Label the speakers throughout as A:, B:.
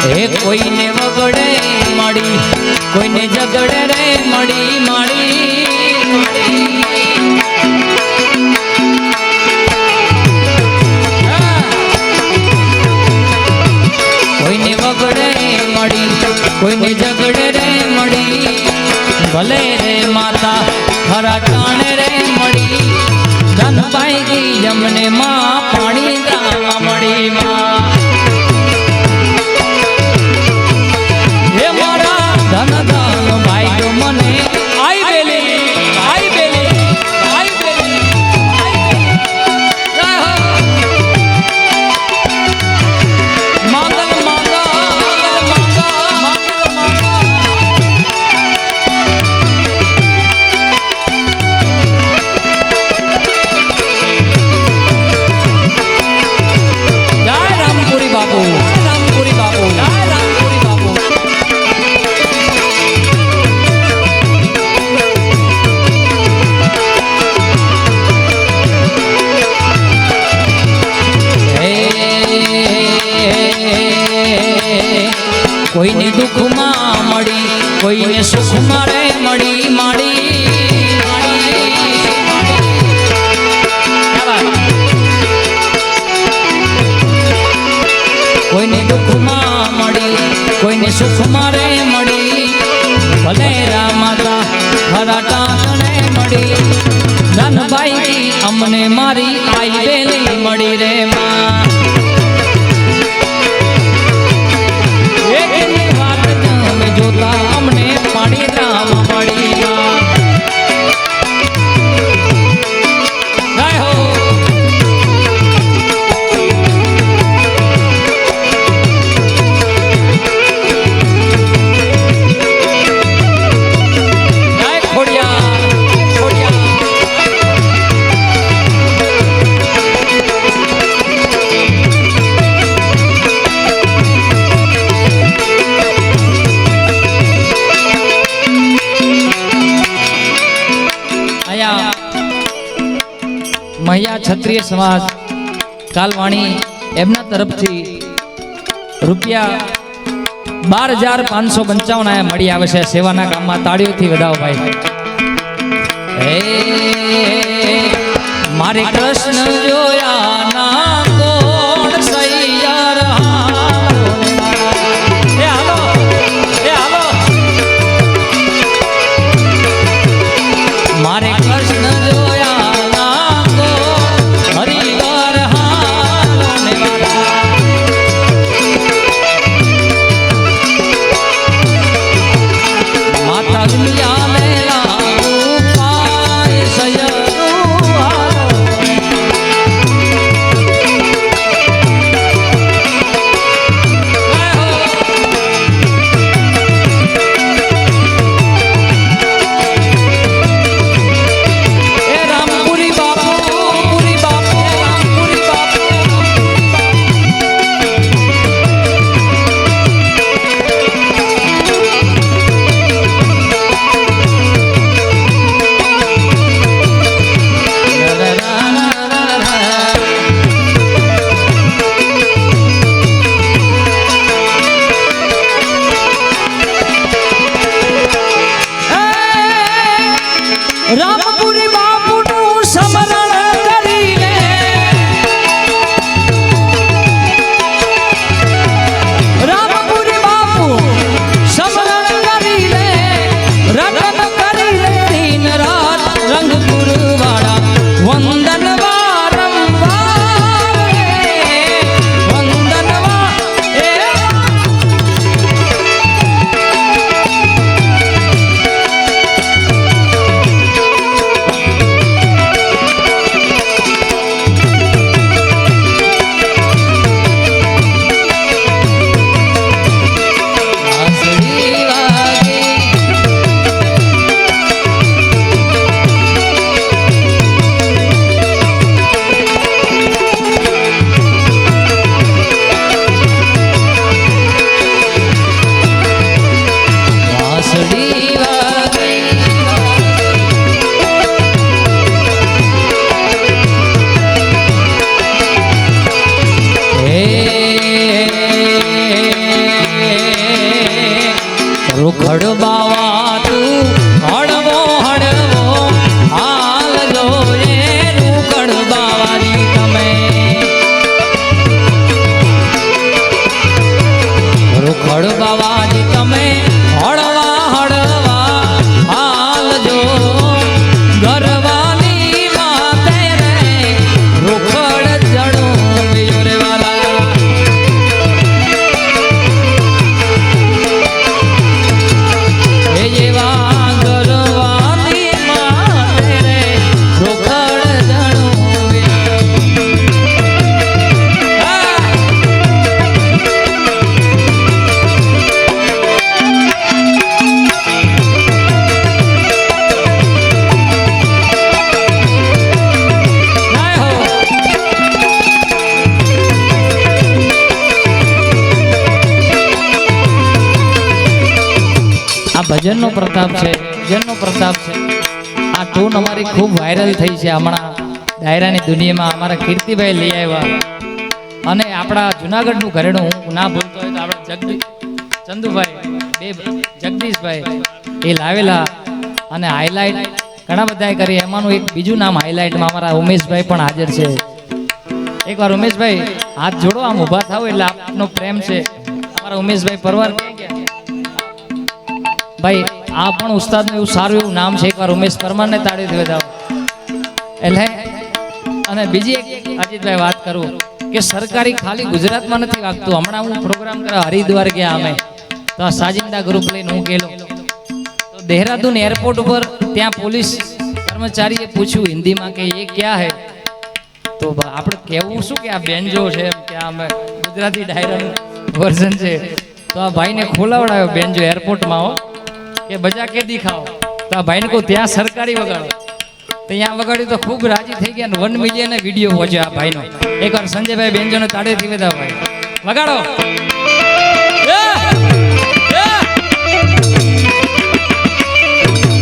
A: હે કોઈને વગડે મળી કોઈને ઝગડે રે મળી મળી કોઈને વગડે મળી કોઈને ઝગડે રે મળી ભલે રે માતા ખરા ટાણે રે મળી ધન પાઈ ગઈ જમને માં પાણી ગાવા મળી માં હે મારા ધન ધન ભાઈ તો મને આઈ બેલી આઈ બેલી આઈ બેલી જય હો માંગલ માંગલ કોઈને દુઃખમાં મળી કોઈને સુખમાં રે મળી માડી કોઈને દુઃખમાં મળી કોઈને સુખમાં રે મળી ભલે રામાતા ખરા ટાણે મળી ધનભાઈ અમને મારી આઈ બેલી મળી રે માં જોતા અમને પાણી રામ મળી જય હો જય ખોડિયા ખોડિયા મહિયા ક્ષત્રિય સમાજ કાલવાણી એમના તરફથી રૂપિયા 12,555 મળી આવે છે સેવાના કામમાં તાળીઓથી વધાવો ભાઈ હે મારે કૃષ્ણ જોયા ના કોણ સૈયા હે હાલો મારે કૃષ્ણ જોયા રૂખડ બાવા તું હળવો હળવો હાલ જોયે રૂખડ બાવાની તમે રૂખડ બાવાની તમે હળવા હળવા હાલ જો ગરવાની માતે રે રૂખડ જડો રે વાલા એ જેવા ગરવાની માતે રે રૂખડ જડો ભજનનો પ્રતાપ છે ભજનનો પ્રતાપ છે આ ટૂન અમારી ખૂબ વાયરલ થઈ છે હમણાં ડાયરાની દુનિયામાં અમારા કીર્તિભાઈ લઈ આવ્યા અને આપણા જુનાગઢનું ઘરેણું હું ના ભૂલતો હોય તો આપણા ચંદુભાઈ જગદીશભાઈ એ લાવેલા અને હાઇલાઇટ ઘણા બધાએ કરી એમાંનું એક બીજું નામ હાઇલાઇટમાં અમારા ઉમેશભાઈ પણ હાજર છે એકવાર ઉમેશભાઈ હાથ જોડો આમ ઊભા થાવ એટલે આપનો પ્રેમ છે અમારા ઉમેશભાઈ પરવાર ભાઈ આ પણ ઉસ્તાદનું એવું સારું એવું નામ છે એકવાર ઉમેશ પરમારને તાળીથી વધાવો એટલે અને બીજી એક અજીતભાઈ વાત કરું કે સરકારી ખાલી ગુજરાતમાં નથી વાગતું હમણાં હું પ્રોગ્રામ કરવા હરિદ્વાર ગયા અમે તો આ સાજિંદા ગ્રુપ લઈને હું ગયેલો તો દેહરાદૂન એરપોર્ટ ઉપર ત્યાં પોલીસ કર્મચારીએ પૂછ્યું હિન્દીમાં કે એ ક્યાં હે તો આપણે કહેવું શું કે આ બેન્જો છે એમ કે અમે ગુજરાતી ડાયરાનું વર્ઝન છે તો આ ભાઈને ખોલાવડાયો બેન્જો એરપોર્ટમાં હો કે બજા કે દિખાઓ તો આ ભાઈને કહું ત્યાં સરકારી વગાડો ત્યાં વગાડ્યું તો ખૂબ રાજી થઈ ગયા ને 1 મિલિયન વિડીયો પહોંચ્યો આ ભાઈનો એકવાર સંજયભાઈ બેન્જોને તાળીથી વધાવો ભાઈ વગાડો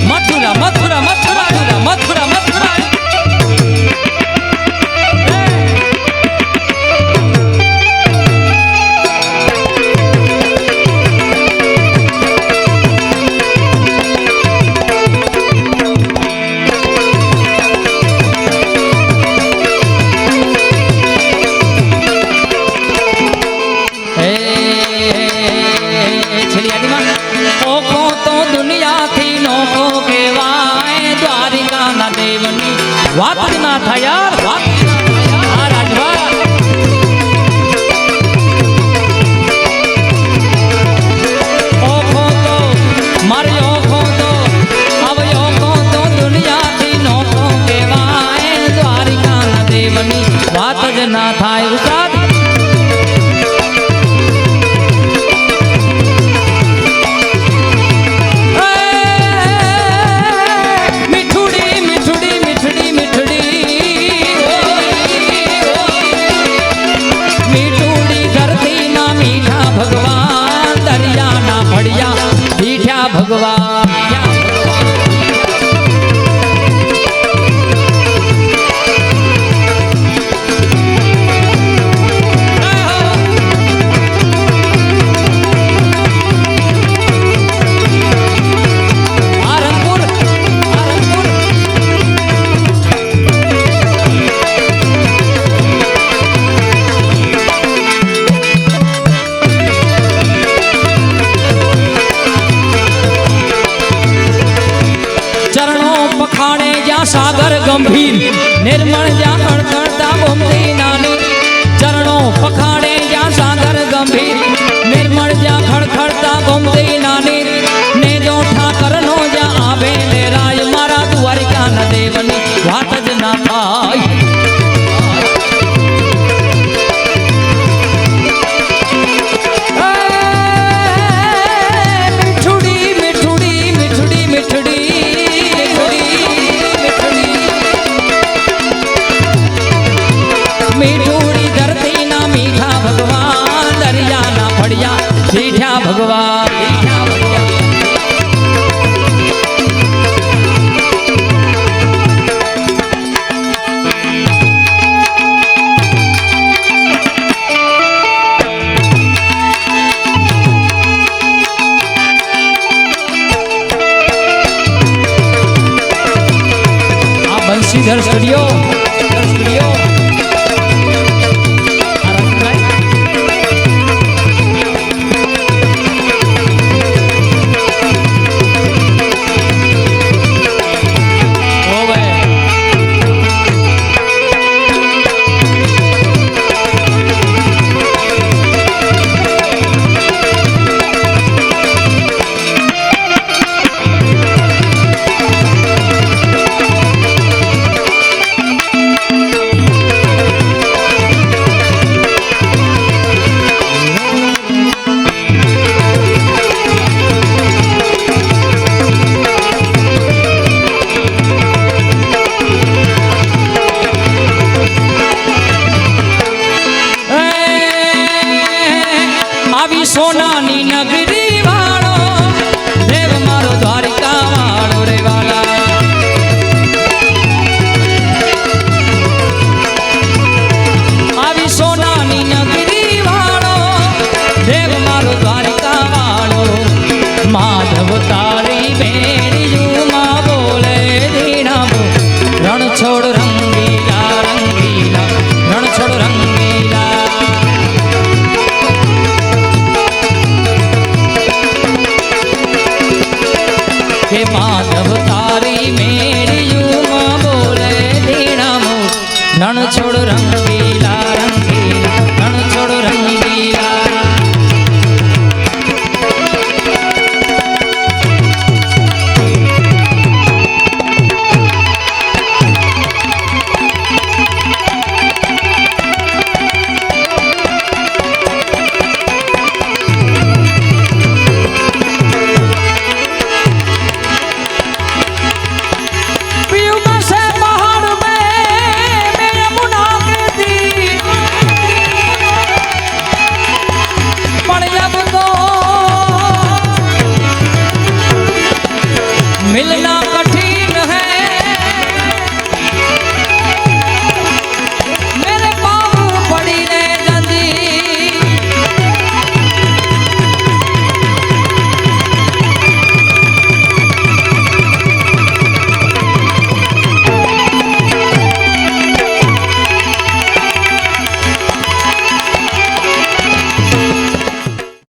A: મથુરા મથુરા મથુરા મથુરા મથુરા વાત જ ના થાય યાર વાત આ રાજભા ઓખો તો મારી ઓખો તો હવે ઓખો તો દુનિયાથી નોખો કહેવાય દ્વારિકાના દેવની વાત જ ના થાય ઉસ્તાદ ભગવાન सागर गंभीर निर्मल जा खड़खड़ता घूमती नानी चरणों पखाड़े जा सागर गंभीर निर्मल जा खड़खड़ता घूमती नानी ने जो ठाकर नो जा आवे ले राज मारा द्वारिका न देवनी वात ज ना पाई भगवान બક્ષીધર સ્ટુડિયો સોનાની નગરી